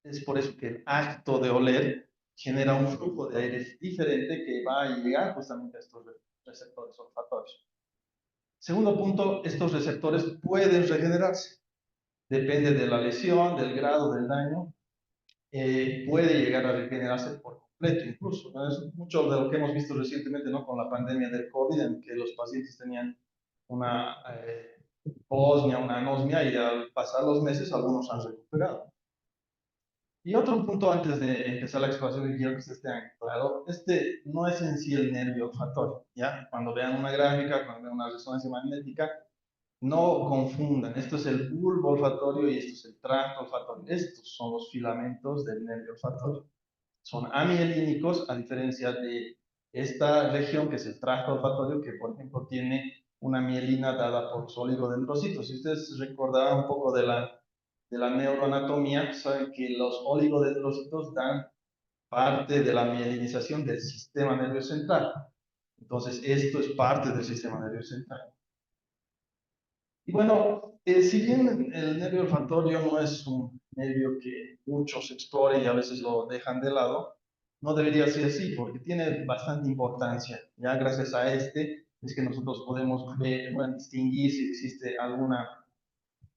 Es por eso que el acto de oler genera un flujo de aire diferente que va a llegar justamente a estos receptores olfatorios. Segundo punto, estos receptores pueden regenerarse. Depende de la lesión, del grado del daño, puede llegar a regenerarse por completo incluso, ¿no? Es mucho de lo que hemos visto recientemente, ¿no? Con la pandemia del COVID, en que los pacientes tenían una posmia, una anosmia, y al pasar los meses algunos han recuperado. Y otro punto antes de empezar la exploración que quiero que ustedes tengan claro, este no es en sí el nervio olfatorio, ¿ya? Cuando vean una gráfica, cuando vean una resonancia magnética, no confundan, esto es el bulbo olfatorio y esto es el tracto olfatorio. Estos son los filamentos del nervio olfatorio. Son amielínicos, a diferencia de esta región que es el tracto olfatorio, que por ejemplo tiene una mielina dada por los oligodendrocitos. Si ustedes recordarán un poco de la neuroanatomía, saben que los oligodendrocitos dan parte de la mielinización del sistema nervioso central. Entonces, esto es parte del sistema nervioso central. Y bueno, si bien el nervio olfatorio no es un nervio que muchos exploren y a veces lo dejan de lado, no debería ser así porque tiene bastante importancia. Ya gracias a este es que nosotros podemos ver, bueno, distinguir si existe alguna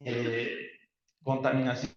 eh, contaminación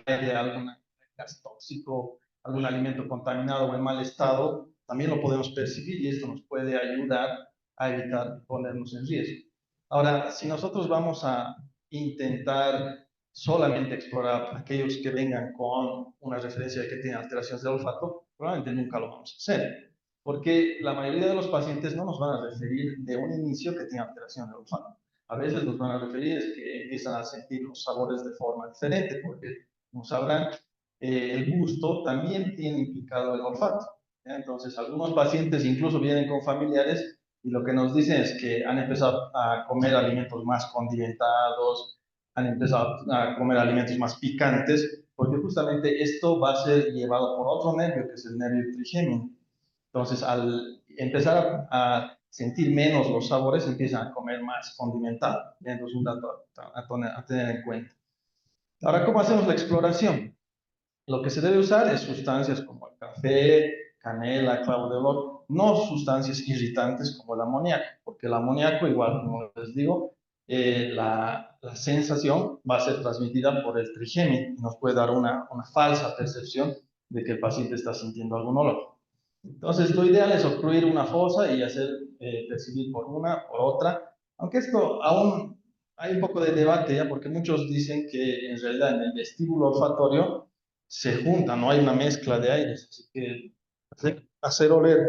de algún gas tóxico, algún alimento contaminado o en mal estado, también lo podemos percibir y esto nos puede ayudar a evitar ponernos en riesgo. Ahora, si nosotros vamos a intentar solamente explorar aquellos que vengan con una referencia de que tienen alteraciones del olfato, probablemente nunca lo vamos a hacer, porque la mayoría de los pacientes no nos van a referir de un inicio que tiene alteración del olfato. A veces nos van a referir es que empiezan a sentir los sabores de forma diferente, porque, como sabrán, el gusto también tiene implicado el olfato. ¿Ya? Entonces, algunos pacientes incluso vienen con familiares y lo que nos dicen es que han empezado a comer alimentos más condimentados, han empezado a comer alimentos más picantes, porque justamente esto va a ser llevado por otro nervio, que es el nervio trigémino. Entonces, al empezar a sentir menos los sabores, empiezan a comer más condimentado. Entonces, un dato a tener en cuenta. Ahora, ¿cómo hacemos la exploración? Lo que se debe usar es sustancias como el café, canela, clavo de olor, no sustancias irritantes como el amoníaco, porque el amoníaco, igual como les digo, la sensación va a ser transmitida por el trigémino y nos puede dar una falsa percepción de que el paciente está sintiendo algún olor. Entonces, lo ideal es obstruir una fosa y hacer percibir por una, por otra, aunque esto aún hay un poco de debate ya, porque muchos dicen que en realidad en el vestíbulo olfatorio se junta, no hay una mezcla de aires, así que hacer oler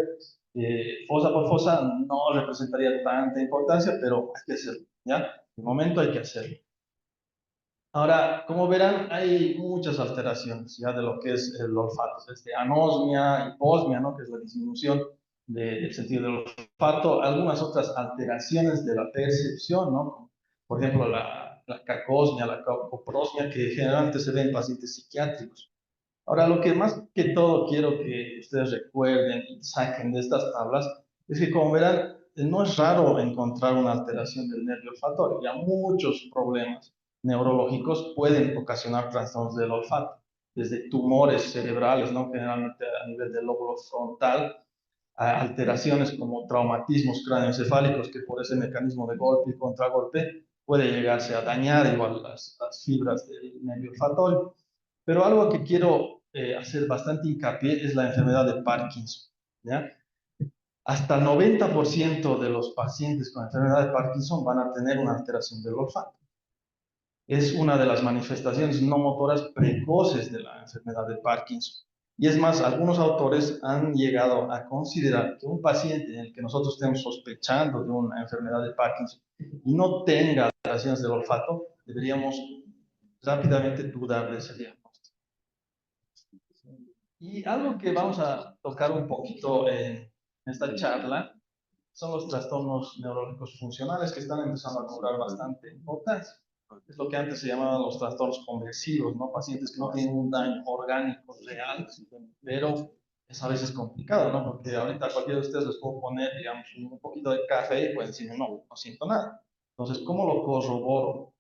fosa por fosa no representaría tanta importancia, pero hay que hacerlo, ¿ya? De momento hay que hacerlo. Ahora, como verán, hay muchas alteraciones ya de lo que es el olfato, desde anosmia, hiposmia, ¿no? Que es la disminución del sentido del olfato, algunas otras alteraciones de la percepción, ¿no? Por ejemplo, la cacosmia, la coprosmia, que generalmente se ve en pacientes psiquiátricos. Ahora, lo que más que todo quiero que ustedes recuerden y saquen de estas tablas es que, como verán, no es raro encontrar una alteración del nervio olfatorio. Ya muchos problemas neurológicos pueden ocasionar trastornos del olfato, desde tumores cerebrales, ¿no? Generalmente a nivel del lóbulo frontal, a alteraciones como traumatismos cráneoencefálicos, que por ese mecanismo de golpe y contragolpe puede llegarse a dañar igual las fibras del nervio olfatorio. Pero algo que quiero hacer bastante hincapié es la enfermedad de Parkinson, ¿ya? Hasta el 90% de los pacientes con enfermedad de Parkinson van a tener una alteración del olfato. Es una de las manifestaciones no motoras precoces de la enfermedad de Parkinson. Y es más, algunos autores han llegado a considerar que un paciente en el que nosotros estemos sospechando de una enfermedad de Parkinson y no tenga alteraciones del olfato, deberíamos rápidamente dudar de ese diagnóstico. Y algo que vamos a tocar un poquito en esta charla son los trastornos neurológicos funcionales que están empezando a cobrar bastante importancia. Es lo que antes se llamaban los trastornos conversivos, ¿no? Pacientes que no tienen un daño orgánico real, pero es a veces complicado, ¿no? Porque ahorita a cualquiera de ustedes les puedo poner, digamos, un poquito de café y pueden decir, no, no siento nada. Entonces, ¿cómo lo corroboro?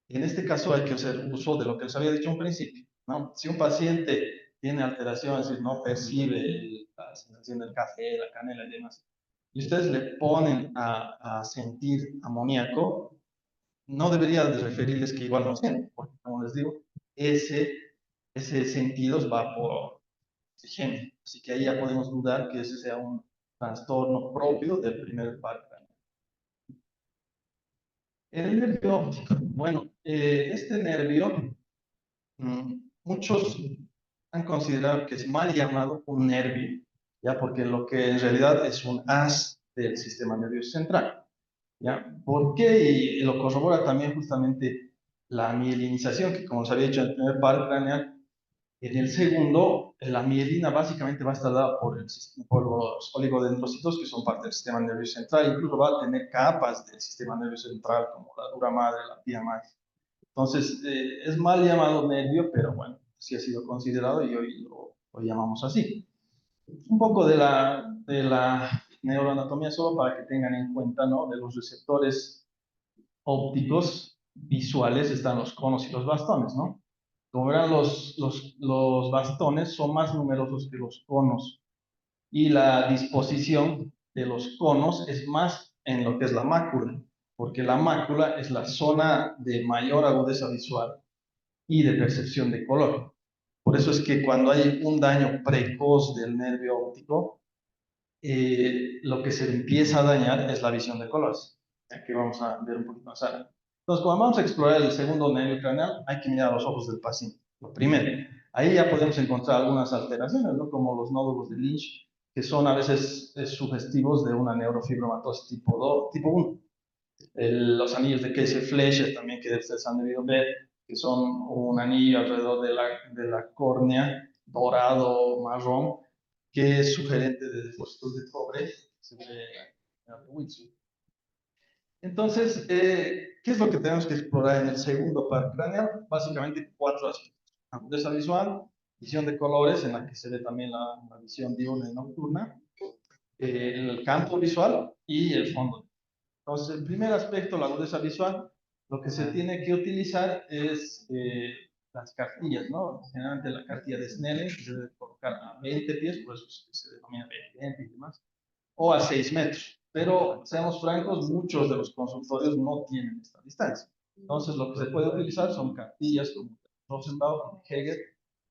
En este caso hay que hacer uso de lo que les había dicho en principio, ¿no? Si un paciente tiene alteraciones, es decir, no percibe la sensación del café, la canela y demás, y ustedes le ponen a sentir amoníaco, no debería de referirles que igual no sienten, porque como les digo, ese sentido va por oxígeno. Así que ahí ya podemos dudar que ese sea un trastorno propio del primer par craneal. El nervio óptico. Bueno, este nervio, muchos han considerado que es mal llamado un nervio, ya porque lo que en realidad es un haz del sistema nervioso central. ¿Ya? ¿Por qué? Y lo corrobora también justamente la mielinización, que como se había dicho en el primer par craneal, en el segundo, la mielina básicamente va a estar dada por los oligodendrocitos que son parte del sistema nervioso central, incluso va a tener capas del sistema nervioso central como la dura madre, la pía madre. Entonces, es mal llamado nervio, pero bueno, sí ha sido considerado y hoy lo llamamos así. Un poco de la neuroanatomía solo para que tengan en cuenta, ¿no? De los receptores ópticos visuales están los conos y los bastones, ¿no? Como verán, los bastones son más numerosos que los conos y la disposición de los conos es más en lo que es la mácula, porque la mácula es la zona de mayor agudeza visual y de percepción de color. Por eso es que cuando hay un daño precoz del nervio óptico, lo que se empieza a dañar es la visión de colores. Aquí vamos a ver un poquito más adelante. Entonces, cuando vamos a explorar el segundo nervio craneal, hay que mirar a los ojos del paciente. Lo primero, ahí ya podemos encontrar algunas alteraciones, ¿no? Como los nódulos de Lynch, que son a veces sugestivos de una neurofibromatosis tipo 2, tipo 1. Los anillos de Kessel-Fleischer también que ustedes han debido ver, que son un anillo alrededor de la córnea, dorado, marrón, que es sugerente de depósitos de cobre, se ve en el Wilson. Entonces, ¿qué es lo que tenemos que explorar en el segundo par craneal? Básicamente 4 aspectos. Agudeza visual, visión de colores, en la que se ve también la visión diurna y nocturna, el campo visual y el fondo. Entonces, el primer aspecto, la agudeza visual, lo que se tiene que utilizar es las cartillas, ¿no? Generalmente la cartilla de Snellen, que se debe colocar a 20 pies, por eso se denomina 20 y demás, o a 6 metros. Pero, seamos francos, muchos de los consultorios no tienen esta distancia. Entonces, lo que se puede utilizar son cartillas como Rosenbaum, Heger,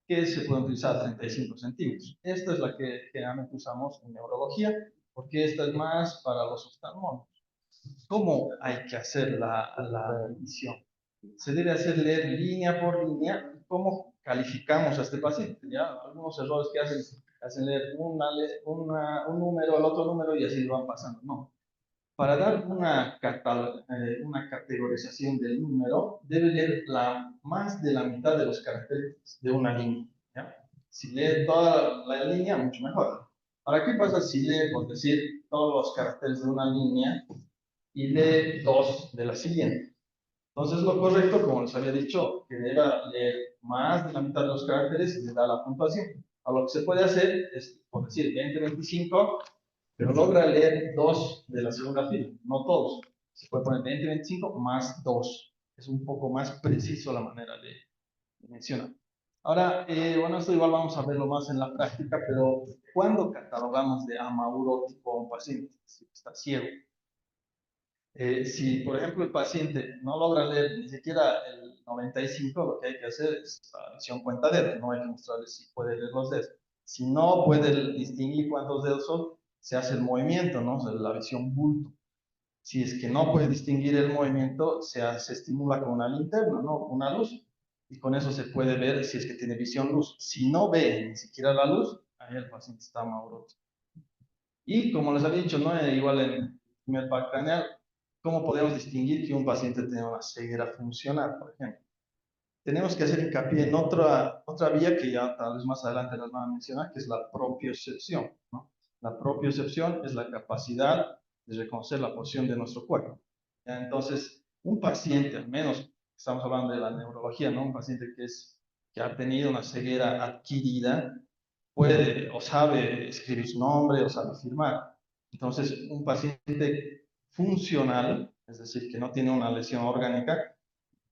que se pueden utilizar a 35 centímetros. Esta es la que generalmente usamos en neurología, porque esta es más para los oftalmólogos. ¿Cómo hay que hacer la medición? Se debe hacer leer línea por línea cómo calificamos a este paciente. ¿Ya? Algunos errores que hacen leer un número, el otro número y así lo van pasando. No. Para dar una categorización del número, debe leer más de la mitad de los caracteres de una línea. ¿Ya? Si lee toda la línea, mucho mejor. Ahora, ¿qué pasa si lee, por decir, todos los caracteres de una línea y lee dos de la siguiente? Entonces, lo correcto, como les había dicho, que debe leer más de la mitad de los caracteres y le da la puntuación. A lo que se puede hacer es, por decir, 20-25, pero logra leer dos de la segunda fila, no todos. Se puede poner 20-25 más dos. Es un poco más preciso la manera de mencionar. Ahora, bueno, esto igual vamos a verlo más en la práctica, pero ¿cuándo catalogamos de amaurótico a un paciente? Si está ciego. Si, por ejemplo, el paciente no logra leer ni siquiera el 95, lo que hay que hacer es la visión cuenta dedos, no hay que mostrarle si puede leer los dedos. Si no puede distinguir cuántos dedos son, se hace el movimiento, ¿no? O sea, la visión bulto. Si es que no puede distinguir el movimiento, se estimula con una linterna, ¿no? Una luz, y con eso se puede ver si es que tiene visión luz. Si no ve ni siquiera la luz, ahí el paciente está amaurótico. Y como les había dicho, ¿no? Igual en el primer par craneal, ¿cómo podemos distinguir que un paciente tiene una ceguera funcional, por ejemplo? Tenemos que hacer hincapié en otra vía que ya tal vez más adelante las van a mencionar, que es la propiocepción, ¿no? La propiocepción es la capacidad de reconocer la posición de nuestro cuerpo. ¿Ya? Entonces, un paciente, al menos estamos hablando de la neurología, ¿no? Un paciente que ha tenido una ceguera adquirida, puede o sabe escribir su nombre o sabe firmar. Entonces, un paciente funcional, es decir, que no tiene una lesión orgánica,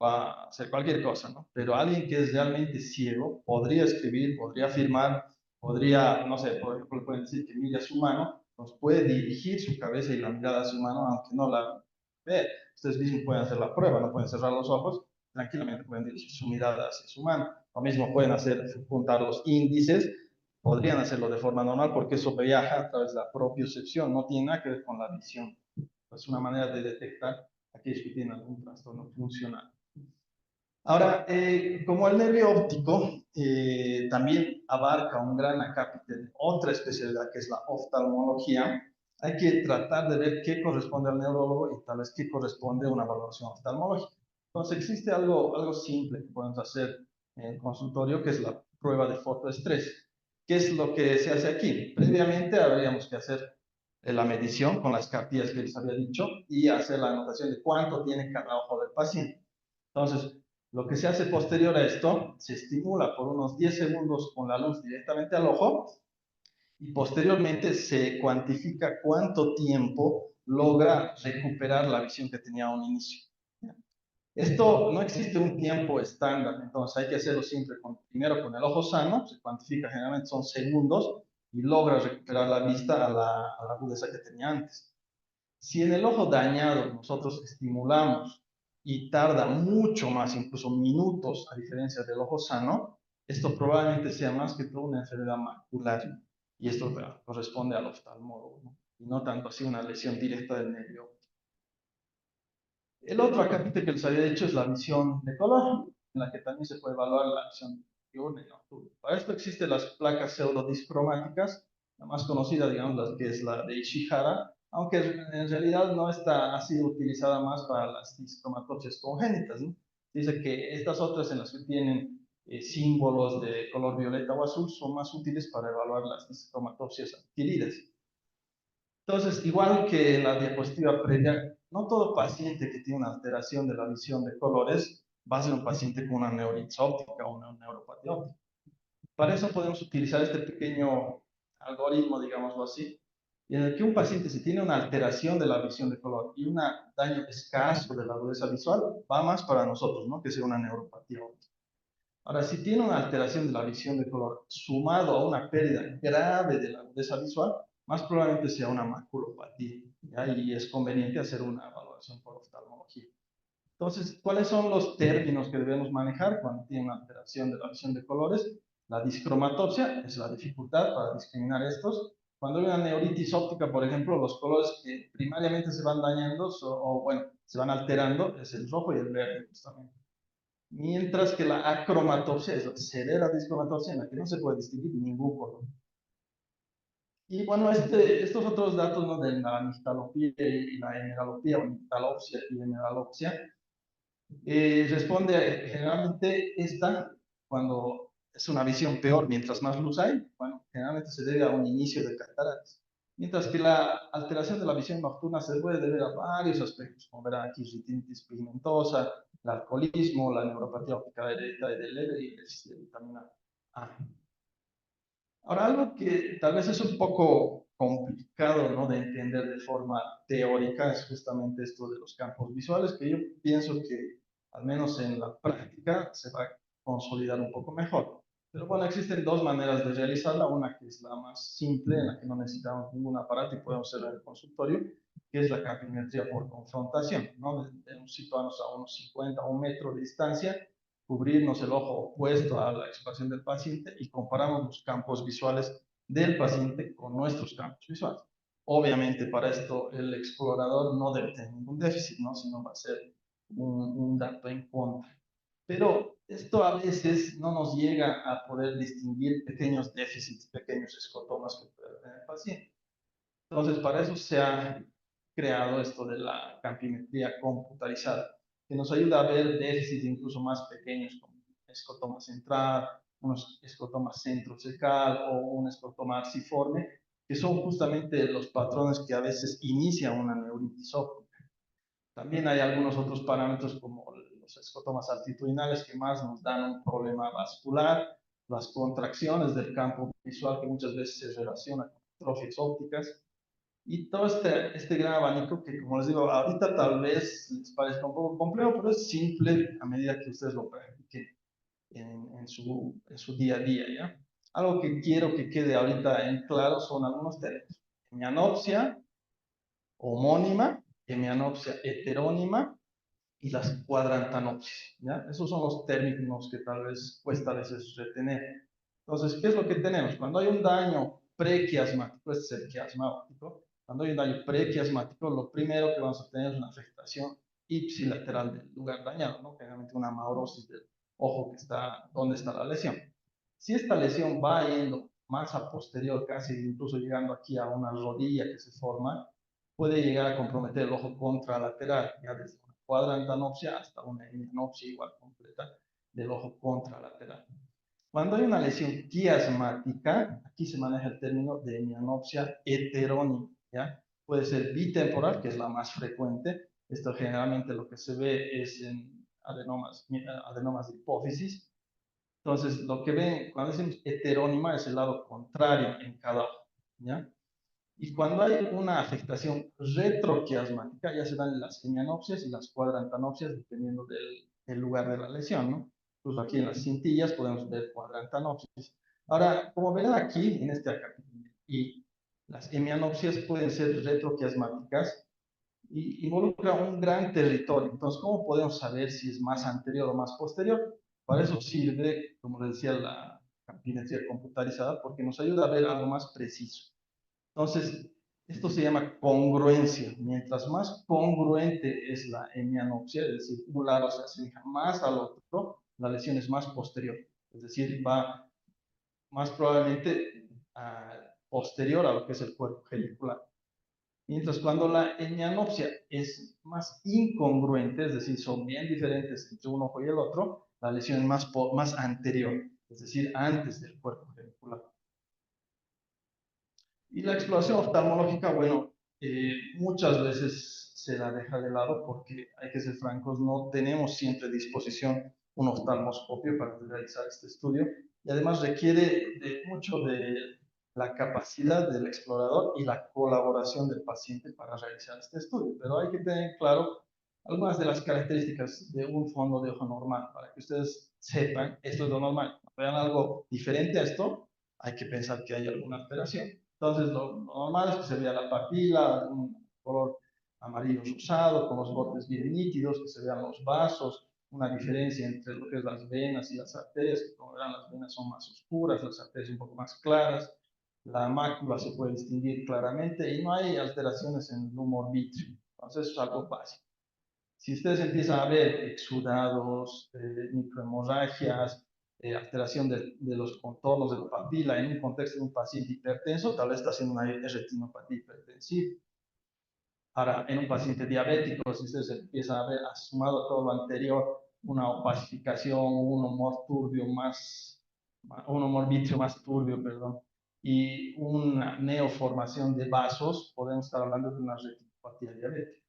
va a hacer cualquier cosa, ¿no? Pero alguien que es realmente ciego podría escribir, podría firmar, podría, no sé, por ejemplo, pueden decir que mira su mano, nos puede dirigir su cabeza y la mirada a su mano, aunque no la vea. Ustedes mismos pueden hacer la prueba, no pueden cerrar los ojos, tranquilamente pueden dirigir su mirada hacia su mano. Lo mismo pueden hacer, juntar los índices, podrían hacerlo de forma normal porque eso viaja a través de la propiocepción, no tiene nada que ver con la visión. Es una manera de detectar aquellos que tienen algún trastorno funcional. Ahora, como el nervio óptico también abarca un gran acápite de otra especialidad que es la oftalmología, hay que tratar de ver qué corresponde al neurólogo y tal vez qué corresponde a una evaluación oftalmológica. Entonces, existe algo simple que podemos hacer en el consultorio, que es la prueba de fotoestrés. ¿Qué es lo que se hace aquí? Previamente habríamos que hacer la medición con las cartillas que les había dicho y hacer la anotación de cuánto tiene cada ojo del paciente. Entonces, lo que se hace posterior a esto, se estimula por unos 10 segundos con la luz directamente al ojo y posteriormente se cuantifica cuánto tiempo logra recuperar la visión que tenía a un inicio. Esto no existe un tiempo estándar, entonces hay que hacerlo siempre primero con el ojo sano, se cuantifica generalmente son segundos y logra recuperar la vista a la agudeza que tenía antes. Si en el ojo dañado nosotros estimulamos y tarda mucho más, incluso minutos, a diferencia del ojo sano, esto probablemente sea más que todo una enfermedad macular y esto corresponde al oftalmólogo, ¿no? Y no tanto así una lesión directa del nervio. El otro acápite que les había dicho es la visión de color, en la que también se puede evaluar la visión diurna y nocturna. Para esto existen las placas pseudodiscromáticas, la más conocida, digamos, la que es la de Ishihara, aunque en realidad no está, ha sido utilizada más para las discromatopsias congénitas, ¿no? Dice que estas otras en las que tienen símbolos de color violeta o azul son más útiles para evaluar las discromatopsias adquiridas. Entonces, igual que en la diapositiva previa, no todo paciente que tiene una alteración de la visión de colores va a ser un paciente con una neuritis óptica o una neuropatía óptica. Para eso podemos utilizar este pequeño algoritmo, digámoslo así, en el que un paciente, si tiene una alteración de la visión de color y un daño escaso de la agudeza visual, va más para nosotros, ¿no? Que sea una neuropatía óptica. Ahora, si tiene una alteración de la visión de color sumado a una pérdida grave de la agudeza visual, más probablemente sea una maculopatía, ¿ya? Y es conveniente hacer una evaluación por oftalmología. Entonces, ¿cuáles son los términos que debemos manejar cuando tiene una alteración de la visión de colores? La discromatopsia es la dificultad para discriminar estos. Cuando hay una neuritis óptica, por ejemplo, los colores que primariamente se van dañando o, bueno, se van alterando es el rojo y el verde, justamente. Mientras que la acromatopsia es la severa discromatopsia en la que no se puede distinguir ningún color. Y bueno, estos otros datos, ¿no? De la nixtalopía y la hemeralopía, o nixtalopsia y hemeralopsia, responde generalmente esta, cuando es una visión peor, mientras más luz hay, bueno, generalmente se debe a un inicio de cataratas. Mientras que la alteración de la visión nocturna se puede deber a varios aspectos, como verán aquí, retinitis pigmentosa, el alcoholismo, la neuropatía óptica hereditaria del leve y el déficit de vitamina A. Ahora, algo que tal vez es un poco complicado, ¿no? De entender de forma teórica es justamente esto de los campos visuales, que yo pienso que al menos en la práctica se va a consolidar un poco mejor. Pero bueno, existen dos maneras de realizarla, una que es la más simple, en la que no necesitamos ningún aparato y podemos hacerla en el consultorio, que es la campimetría por confrontación, ¿no? Debemos situarnos a unos 50 o un metro de distancia, cubrirnos el ojo opuesto a la expresión del paciente y comparamos los campos visuales del paciente con nuestros campos visuales. Obviamente, para esto el explorador no debe tener ningún déficit, ¿no? Sino va a ser un dato en contra. Pero esto a veces no nos llega a poder distinguir pequeños déficits, pequeños escotomas que puede tener el paciente. Entonces, para eso se ha creado esto de la campimetría computarizada, que nos ayuda a ver déficits incluso más pequeños, como escotoma central, un escotoma centrocecal o un escotoma arciforme, que son justamente los patrones que a veces inician una neuritis óptica. También hay algunos otros parámetros como los escotomas altitudinales que más nos dan un problema vascular, las contracciones del campo visual que muchas veces se relacionan con atrofias ópticas, Y todo este gran abanico que, como les digo, ahorita tal vez les parezca un poco complejo, pero es simple a medida que ustedes lo practiquen en su día a día, ¿ya? Algo que quiero que quede ahorita en claro son algunos términos. Hemianopsia homónima, hemianopsia heterónima y las cuadrantanopsias, ¿ya? Esos son los términos que tal vez cuesta a veces retener. Entonces, ¿qué es lo que tenemos? Cuando hay un daño prequiasmático, este es el quiasma óptico, cuando hay un daño prequiasmático, lo primero que vamos a tener es una afectación ipsilateral del lugar dañado, ¿no? Generalmente una maurosis del ojo que está donde está la lesión. Si esta lesión va yendo más a posterior, casi incluso llegando aquí a una rodilla que se forma, puede llegar a comprometer el ojo contralateral, ya desde una cuadrantanopsia hasta una hemianopsia igual completa del ojo contralateral. Cuando hay una lesión quiasmática, aquí se maneja el término de hemianopsia heterónima, ¿ya? Puede ser bitemporal, que es la más frecuente. Esto generalmente lo que se ve es en adenomas de hipófisis. Entonces, lo que ven cuando decimos heterónima es el lado contrario en cada ojo, ¿ya? Y cuando hay una afectación retroquiasmática, ya se dan las hemianopsias y las cuadrantanopsias, dependiendo del lugar de la lesión, ¿no? Incluso aquí en las cintillas podemos ver cuadrantanopsias. Ahora, como verán aquí, en este capítulo, y las hemianopsias pueden ser retroquiasmáticas y involucra un gran territorio. Entonces, ¿cómo podemos saber si es más anterior o más posterior? Para eso sirve, como les decía, la cabinería computarizada, porque nos ayuda a ver algo más preciso. Entonces, esto se llama congruencia. Mientras más congruente es la hemianopsia, es decir, un lado se asemeja más al otro, la lesión es más posterior. Es decir, va más probablemente posterior a lo que es el cuerpo genicular. Mientras cuando la hemianopsia es más incongruente, es decir, son bien diferentes entre un ojo y el otro, la lesión es más anterior, es decir, antes del cuerpo genicular. Y la exploración oftalmológica, bueno, muchas veces se la deja de lado porque, hay que ser francos, no tenemos siempre a disposición un oftalmoscopio para realizar este estudio y además requiere mucho de la capacidad del explorador y la colaboración del paciente para realizar este estudio. Pero hay que tener claro algunas de las características de un fondo de ojo normal para que ustedes sepan esto es lo normal. Cuando vean algo diferente a esto, hay que pensar que hay alguna alteración. Entonces, lo normal es que se vea la papila, un color amarillo rosado, con los bordes bien nítidos, que se vean los vasos, una diferencia entre lo que es las venas y las arterias, que como verán las venas son más oscuras, las arterias un poco más claras, la mácula se puede distinguir claramente y no hay alteraciones en el humor vítreo. Entonces, eso es algo básico. Si ustedes empiezan a ver exudados, microhemorragias, alteración de los contornos de la papila en un contexto de un paciente hipertenso, tal vez está haciendo una retinopatía hipertensiva. Ahora, en un paciente diabético, si ustedes empiezan a ver, sumado a todo lo anterior, una opacificación, un humor turbio un humor vítreo más turbio, perdón, y una neoformación de vasos, podemos estar hablando de una retinopatía diabética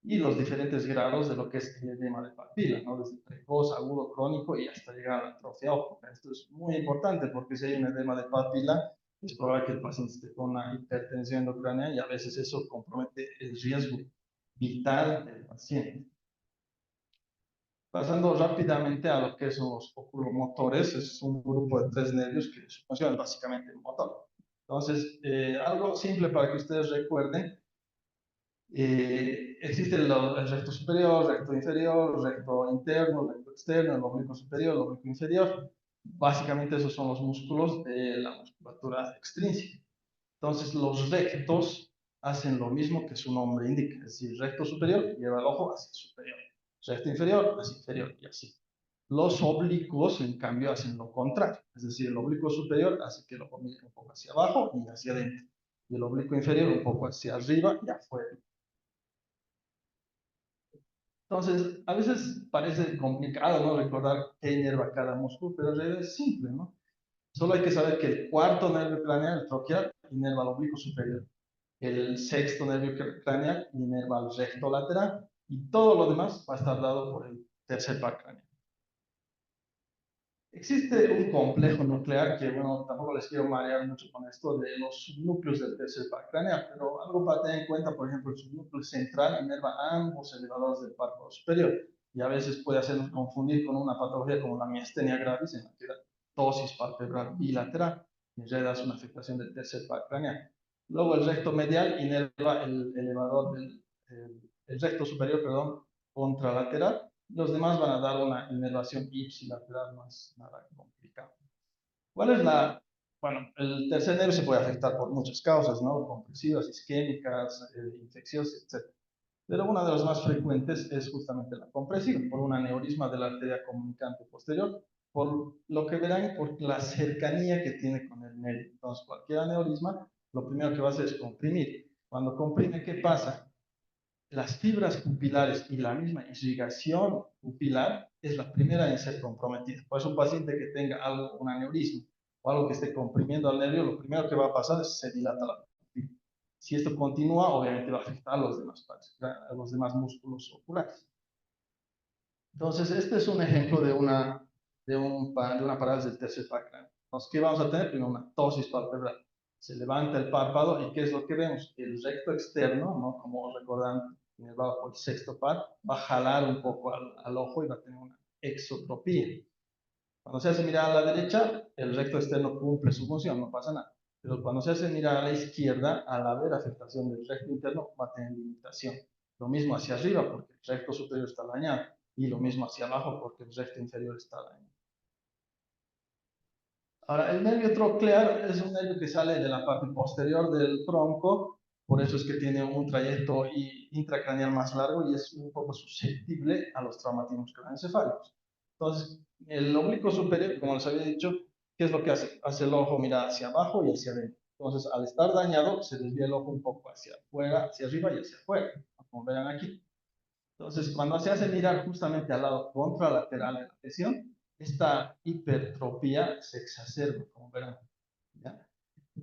y los diferentes grados de lo que es el edema de papila, ¿no? Desde precoz, agudo, crónico y hasta llegar a la atrofia óptica. Esto es muy importante porque si hay un edema de papila, es probable que el paciente esté con una hipertensión endocránea y a veces eso compromete el riesgo vital del paciente. Pasando rápidamente a lo que son los oculomotores, es un grupo de 3 nervios que su función es básicamente el motor. Entonces, algo simple para que ustedes recuerden, existe el recto superior, recto inferior, recto interno, recto externo, el oblicuo superior, el oblicuo inferior. Básicamente esos son los músculos de la musculatura extrínseca. Entonces los rectos hacen lo mismo que su nombre indica, es decir, recto superior lleva el ojo hacia el superior, recto inferior hacia inferior y así. Los oblicuos, en cambio, hacen lo contrario, es decir, el oblicuo superior hace que el ojo mire un poco hacia abajo y hacia adentro, y el oblicuo inferior un poco hacia arriba y afuera. Entonces, a veces parece complicado, ¿no? Recordar qué inerva cada músculo, pero en realidad es simple, ¿no? Solo hay que saber que el cuarto nervio craneal, el troquial, inerva al oblicuo superior. El sexto nervio craneal inerva al recto lateral y todo lo demás va a estar dado por el tercer par craneal. Existe un complejo nuclear que, bueno, tampoco les quiero marear mucho con esto de los subnúcleos del tercer par craneal, pero algo para tener en cuenta, por ejemplo, el subnúcleo central inerva ambos elevadores del párpado superior y a veces puede hacernos confundir con una patología como la miastenia gravis, en la que da ptosis palpebral bilateral y en realidad es una afectación del tercer par craneal. Luego el recto medial inerva el elevador el recto superior, perdón, contralateral. Los demás van a dar una inervación ipsilateral, más nada complicado. ¿Cuál es la? Bueno, el tercer nervio se puede afectar por muchas causas, ¿no? Compresivas, isquémicas, infecciosas, etc. Pero una de las más frecuentes es justamente la compresiva, por un aneurisma de la arteria comunicante posterior, por lo que verán, por la cercanía que tiene con el nervio. Entonces, cualquier aneurisma, lo primero que va a hacer es comprimir. Cuando comprime, ¿qué pasa? Las fibras pupilares y la misma irrigación pupilar es la primera en ser comprometida. Por eso un paciente que tenga algo, un aneurisma o algo que esté comprimiendo al nervio, lo primero que va a pasar es que se dilata la pupila. Si esto continúa, obviamente va a afectar a los demás, a los demás músculos oculares. Entonces, este es un ejemplo de una parálisis del tercer párpado. Entonces, ¿qué vamos a tener? Primero, una ptosis palpebral. Se levanta el párpado y ¿qué es lo que vemos? El recto externo, ¿no? Como recordan, inervado por el sexto par, va a jalar un poco al ojo y va a tener una exotropía. Cuando se hace mirar a la derecha, el recto externo cumple su función, no pasa nada. Pero cuando se hace mirar a la izquierda, al haber afectación del recto interno, va a tener limitación. Lo mismo hacia arriba, porque el recto superior está dañado, y lo mismo hacia abajo, porque el recto inferior está dañado. Ahora, el nervio troclear es un nervio que sale de la parte posterior del tronco, por eso es que tiene un trayecto intracraneal más largo y es un poco susceptible a los traumatismos craneoencefálicos. Entonces, el oblicuo superior, como les había dicho, ¿qué es lo que hace? Hace el ojo mirar hacia abajo y hacia adentro. Entonces, al estar dañado, se desvía el ojo un poco hacia afuera, hacia arriba y hacia afuera, como verán aquí. Entonces, cuando se hace mirar justamente al lado contralateral de la lesión, esta hipertropía se exacerba, como verán. ¿Ya?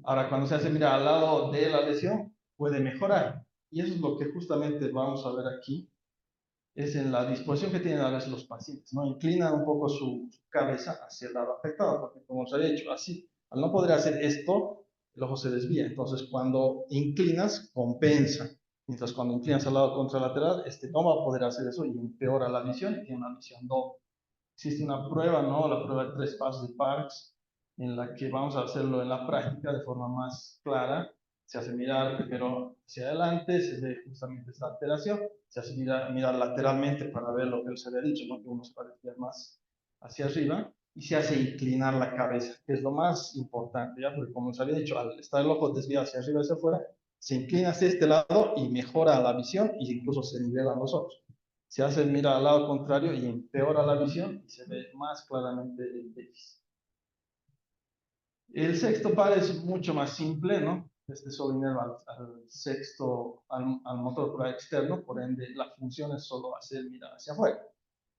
Ahora, cuando se hace mirar al lado de la lesión, puede mejorar. Y eso es lo que justamente vamos a ver aquí, es en la disposición que tienen a veces los pacientes, ¿no? Inclinan un poco su cabeza hacia el lado afectado, porque como os había dicho, así, al no poder hacer esto, el ojo se desvía. Entonces, cuando inclinas, compensa. Mientras cuando inclinas al lado contralateral, este no va a poder hacer eso y empeora la visión y tiene una visión doble. Existe una prueba, ¿no? La prueba de 3 pasos de Parks, en la que vamos a hacerlo en la práctica de forma más clara. Se hace mirar primero hacia adelante, se ve justamente esta alteración, se hace mirar lateralmente para ver lo que se había dicho, ¿no? Que uno se va a desviar más hacia arriba, y se hace inclinar la cabeza, que es lo más importante, ¿ya? Porque como les había dicho, al estar el ojo desviado hacia arriba y hacia afuera, se inclina hacia este lado y mejora la visión e incluso se nivelan los ojos. Se hace mira al lado contrario y empeora la visión y se ve más claramente el déficit. El sexto par es mucho más simple, ¿no? Este solo inerva al motor ocular externo, por ende la función es solo hacer mirar hacia afuera.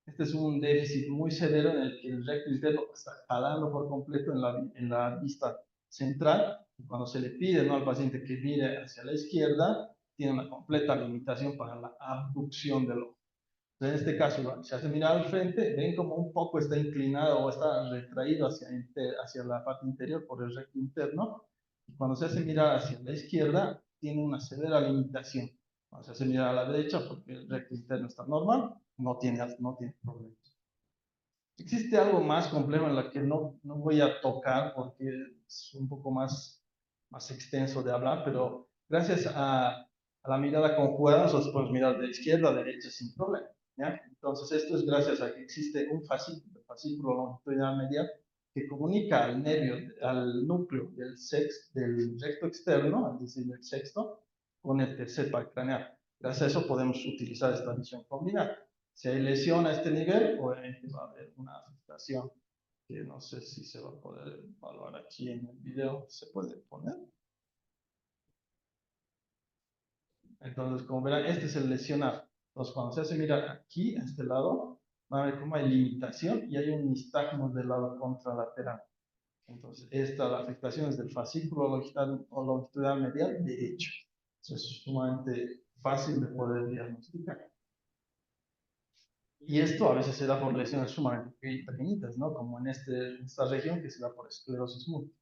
Este es un déficit muy severo en el que el recto interno está jalando por completo en la vista central, y cuando se le pide, ¿no?, al paciente que mire hacia la izquierda, tiene una completa limitación para la abducción del ojo. En este caso, se hace mirar al frente, ven como un poco está inclinado o está retraído hacia la parte interior por el recto interno. Y cuando se hace mirar hacia la izquierda, tiene una severa limitación. Cuando se hace mirar a la derecha, porque el recto interno está normal, no tiene problemas. Existe algo más complejo en la que no voy a tocar porque es un poco más extenso de hablar, pero gracias a la mirada conjugada nosotros podemos mirar de izquierda a derecha sin problema. ¿Ya? Entonces esto es gracias a que existe un fascículo longitudinal medial que comunica al nervio, al núcleo del recto externo, es decir, del sexto, con el tercer par craneal. Gracias a eso podemos utilizar esta visión combinada. Si hay lesión a este nivel, obviamente va a haber una afectación que no sé si se va a poder evaluar aquí en el video, se puede poner. Entonces, como verán, este es el lesionado. Entonces, cuando se hace mirar aquí, a este lado, va a ver cómo hay limitación y hay un nistagmo del lado contralateral. Entonces, la afectación es del fascículo longitudinal medial derecho. Eso es sumamente fácil de poder diagnosticar. Y esto a veces se da por lesiones sumamente pequeñitas, ¿no? Como en esta región que se da por esclerosis múltiple.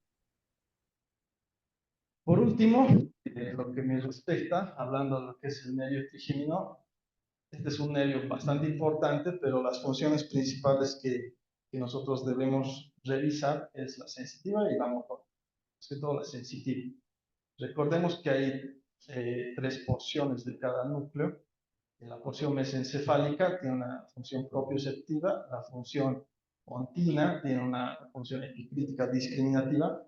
Por último, lo que me respecta, hablando de lo que es el nervio trigémino, este es un nervio bastante importante, pero las funciones principales que nosotros debemos revisar es la sensitiva y la motora, más que todo la sensitiva. Recordemos que hay tres porciones de cada núcleo. La porción mesencefálica tiene una función propioceptiva, la función ontina tiene una función epicrítica discriminativa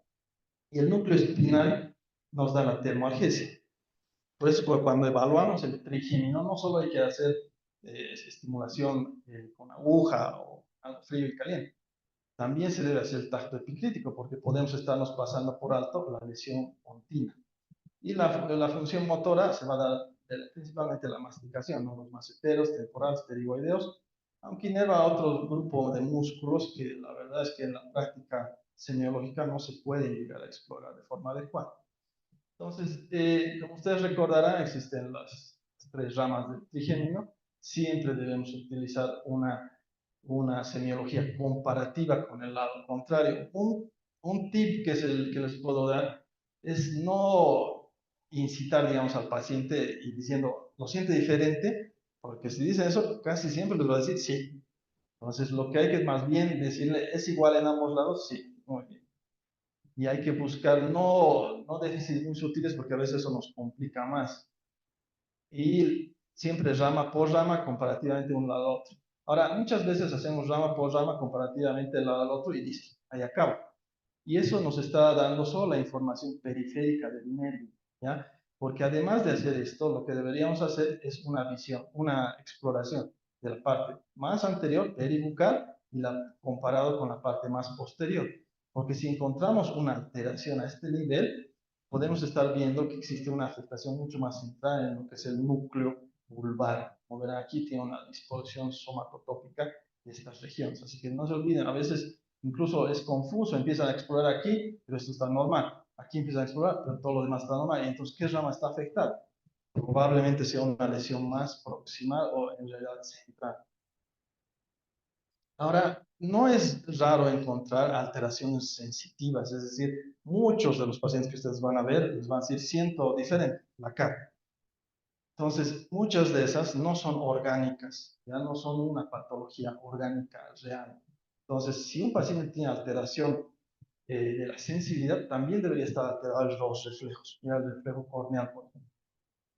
y el núcleo espinal nos da la termoalgesia. Por eso cuando evaluamos el trigémino no solo hay que hacer estimulación con aguja o algo frío y caliente, también se debe hacer el tacto epicrítico porque podemos estarnos pasando por alto la lesión ontina. Y la función motora se va a dar principalmente la masticación, ¿no? Los maceteros, temporales, pterigoideos, aunque inerva otro grupo de músculos que la verdad es que en la práctica semiológica no se puede llegar a explorar de forma adecuada. Entonces, como ustedes recordarán, existen las tres ramas del trigémino. Siempre debemos utilizar una semiología comparativa con el lado contrario. Un tip que es el que les puedo dar es no incitar, digamos, al paciente y diciendo, lo siente diferente, porque si dicen eso, casi siempre les va a decir sí. Entonces, lo que hay que más bien decirle, ¿es igual en ambos lados? Sí, muy bien. Y hay que buscar no déficits muy sutiles porque a veces eso nos complica más. Y siempre rama por rama comparativamente un lado al otro. Ahora, muchas veces hacemos rama por rama comparativamente el lado al otro y listo, ahí acaba. Y eso nos está dando solo la información periférica del nervio, ¿ya? Porque además de hacer esto, lo que deberíamos hacer es una visión, una exploración de la parte más anterior, peribucal, y comparado con la parte más posterior. Porque si encontramos una alteración a este nivel, podemos estar viendo que existe una afectación mucho más central en lo que es el núcleo vulvar. Como verán aquí, tiene una disposición somatotópica de estas regiones. Así que no se olviden, a veces incluso es confuso, empiezan a explorar aquí, pero esto está normal. Aquí empiezan a explorar, pero todo lo demás está normal. Y entonces, ¿qué rama está afectada? Probablemente sea una lesión más proximal o en realidad central. Ahora, no es raro encontrar alteraciones sensitivas, es decir, muchos de los pacientes que ustedes van a ver les van a decir siento diferente la cara. Entonces, muchas de esas no son orgánicas, ya no son una patología orgánica real. Entonces, si un paciente tiene alteración de la sensibilidad, también debería estar alterado los reflejos. Mira el reflejo corneal, por ejemplo.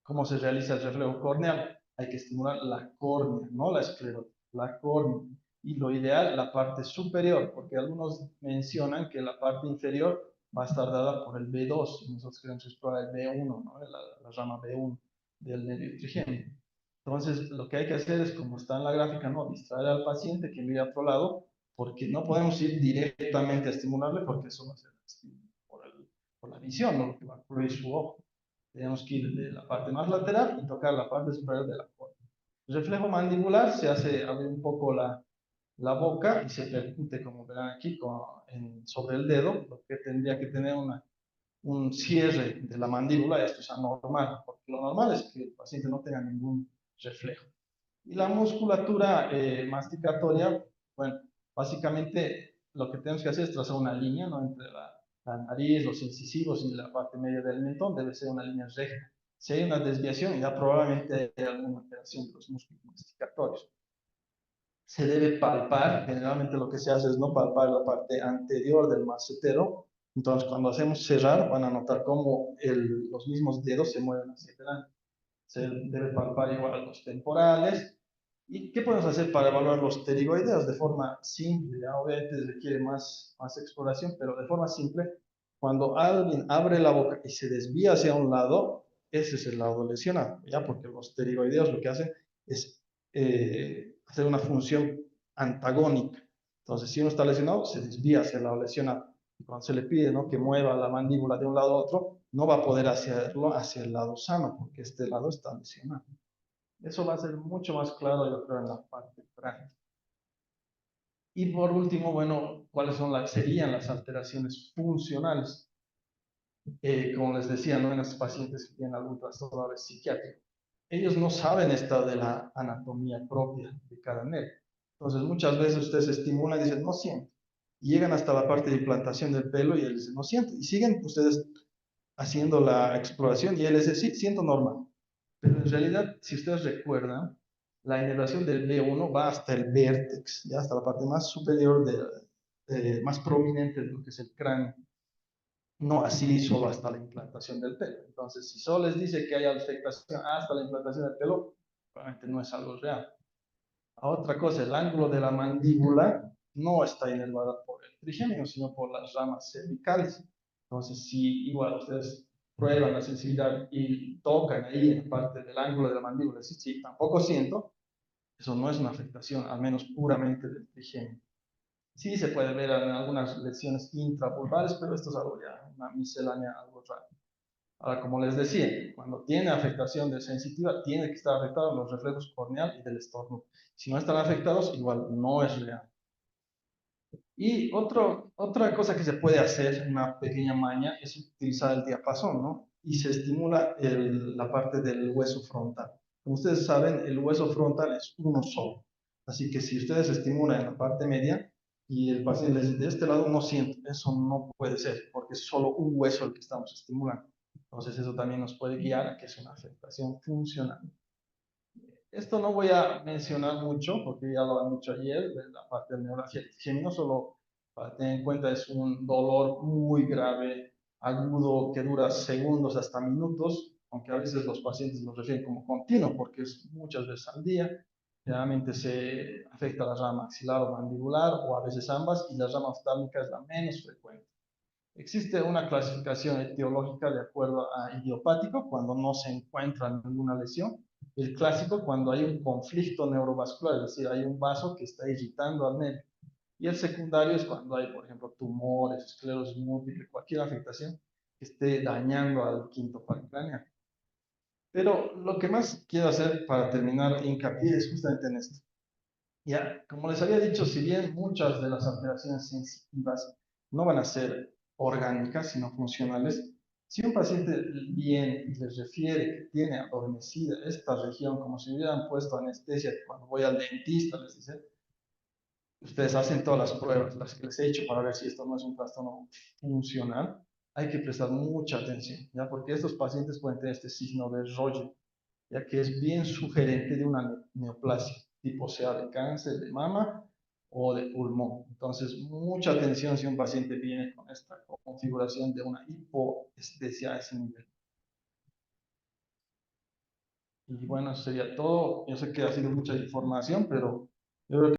¿Cómo se realiza el reflejo corneal? Hay que estimular la córnea, no la esclerótica, la córnea. Y lo ideal, la parte superior, porque algunos mencionan que la parte inferior va a estar dada por el B2, y nosotros queremos explorar el B1, ¿no? la rama B1 del nervio trigémino. Entonces, lo que hay que hacer es, como está en la gráfica, no distraer al paciente que mire a otro lado, porque no podemos ir directamente a estimularle, porque eso va a ser por la visión, ¿no? Lo que va a ocurrir su ojo. Tenemos que ir de la parte más lateral y tocar la parte superior de la córnea. El reflejo mandibular se hace abrir un poco la boca y se percute, como verán aquí, sobre el dedo, lo que tendría que tener un cierre de la mandíbula. Esto es anormal, porque lo normal es que el paciente no tenga ningún reflejo. Y la musculatura masticatoria, bueno, básicamente lo que tenemos que hacer es trazar una línea, ¿no? Entre la nariz, los incisivos y la parte media del mentón, debe ser una línea recta. Si hay una desviación, ya probablemente hay alguna alteración de los músculos masticatorios. Se debe palpar, generalmente lo que se hace es no palpar la parte anterior del macetero. Entonces, cuando hacemos cerrar, van a notar cómo los mismos dedos se mueven hacia adelante. Se debe palpar igual los temporales. ¿Y qué podemos hacer para evaluar los pterigoideos? De forma simple, ¿ya? Obviamente requiere más exploración, pero de forma simple, cuando alguien abre la boca y se desvía hacia un lado, ese es el lado lesionado, ¿ya? Porque los pterigoideos lo que hacen es hacer una función antagónica. Entonces, si uno está lesionado, se desvía hacia el lado lesionado. Cuando se le pide, ¿no?, que mueva la mandíbula de un lado a otro, no va a poder hacerlo hacia el lado sano, porque este lado está lesionado. Eso va a ser mucho más claro, yo creo, en la parte práctica. Y por último, bueno, ¿cuáles serían las alteraciones funcionales? Como les decía, ¿no?, en los pacientes que tienen algún trastorno psiquiátrico. ellos no saben esta de la anatomía propia de cada nervio. Entonces, muchas veces ustedes se estimulan y dicen, no siento. Y llegan hasta la parte de implantación del pelo y él dice, no siento. Y siguen ustedes haciendo la exploración y él dice, sí, siento normal. Pero en realidad, si ustedes recuerdan, la inervación del B1 va hasta el vértex, ya hasta la parte más superior, más prominente de lo que es el cráneo. No así solo hasta la implantación del pelo. Entonces, si solo les dice que hay afectación hasta la implantación del pelo, probablemente no es algo real. A otra cosa, el ángulo de la mandíbula no está inervada por el trigémino, sino por las ramas cervicales. Entonces, si igual ustedes prueban la sensibilidad y tocan ahí en parte del ángulo de la mandíbula, si sí, tampoco siento, eso no es una afectación, al menos puramente del trigémino. Sí se puede ver en algunas lesiones intravulvares, pero esto es algo ya, una miscelánea, algo raro. Ahora, como les decía, cuando tiene afectación de sensitiva, tiene que estar afectados los reflejos corneal y del estornudo. Si no están afectados, igual no es real. Y otra cosa que se puede hacer, una pequeña maña, es utilizar el diapasón, ¿no? Y se estimula la parte del hueso frontal. Como ustedes saben, el hueso frontal es uno solo. Así que si ustedes estimulan en la parte media y el paciente les dice, de este lado no siento, eso no puede ser, porque es solo un hueso el que estamos estimulando. Entonces eso también nos puede guiar a que es una afectación funcional. Esto no voy a mencionar mucho, porque ya lo han dicho ayer, de la parte de neuralgia trigemino, solo para tener en cuenta es un dolor muy grave, agudo, que dura segundos hasta minutos, aunque a veces los pacientes lo refieren como continuo, porque es muchas veces al día. Generalmente se afecta la rama maxilar o mandibular, o a veces ambas, y la rama oftálmica es la menos frecuente. Existe una clasificación etiológica de acuerdo a idiopático, cuando no se encuentra ninguna lesión. El clásico, cuando hay un conflicto neurovascular, es decir, hay un vaso que está irritando al nervio. Y el secundario es cuando hay, por ejemplo, tumores, esclerosis múltiple, cualquier afectación que esté dañando al quinto par craneal. Pero lo que más quiero hacer para terminar hincapié es justamente en esto. Ya, como les había dicho, si bien muchas de las alteraciones sensitivas no van a ser orgánicas, sino funcionales, si un paciente viene y les refiere que tiene adormecida esta región, como si hubieran puesto anestesia, cuando voy al dentista, les dice, ustedes hacen todas las pruebas, las que les he hecho para ver si esto no es un trastorno funcional, hay que prestar mucha atención, ¿ya? Porque estos pacientes pueden tener este signo de Roger, ya que es bien sugerente de una neoplasia, tipo sea de cáncer de mama o de pulmón. Entonces, mucha atención si un paciente viene con esta configuración de una hipoestesia a ese nivel. Y bueno, eso sería todo. Yo sé que ha sido mucha información, pero yo creo que